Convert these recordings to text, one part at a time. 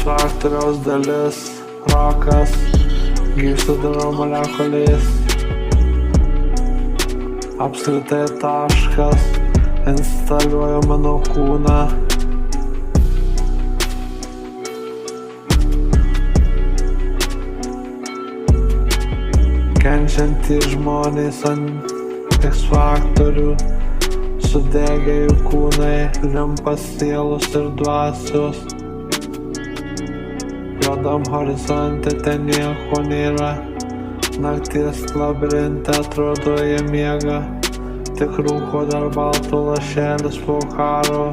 faktoriaus dalis, rokas, gyvsidabrio molekulės, apskritai taškas, instaliuoju mano kūną. Kenčiantys žmonės ant X faktorių, sudegę jų kūnai, limpas sielos ir dvasios. Juodam horizonte ten nieko nėra, nakties labirinte atrodo jie miega. Tik rūko dar balto lašelis po karo,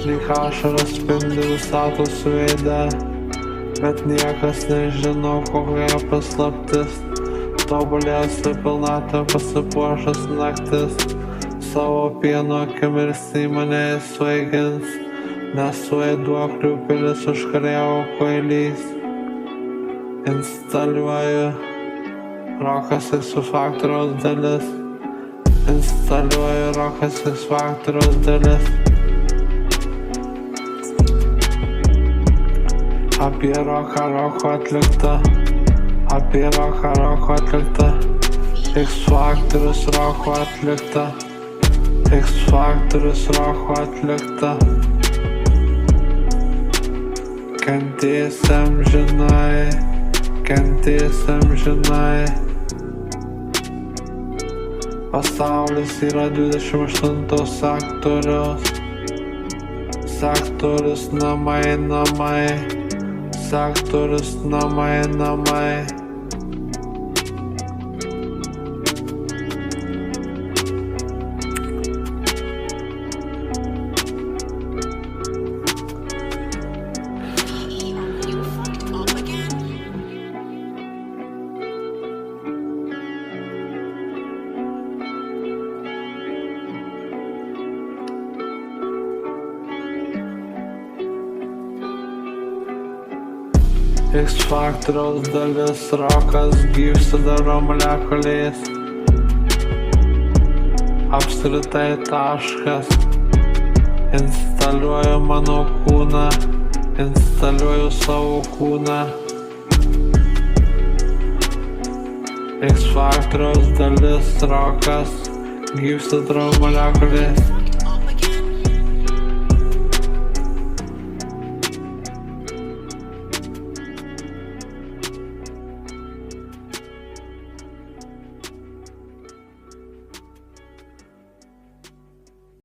lyg ašaras spindi visatos veide. Bet niekas nežino, kokia paslaptis, tobulės ir pilnatvė pasipuošęs naktis. Savo pieno akimirksnį mane įsvaigins, nes vaiduoklių pilis užkariavo kvailys. Instaliuoju rokas X faktoriaus dalis. Instaliuoju rokas X faktoriaus dalis. Apie roką atlikta. Apie roką atlikta. X faktorius roko atlikta. X faktorius roko atlikta. Kentėsiam žinai, kentėsiam žinai. Pasaulis yra 28 sektoriaus. Sektorius namai, namai. Sektorius namai, namai. X faktoriaus dalis, rokas, gyvsidabrio molekulės, apskritai taškas. Instaliuoju mano kūną, instaliuoju savo kūną. X faktoriaus dalis, rokas, gyvsidabrio molekulės.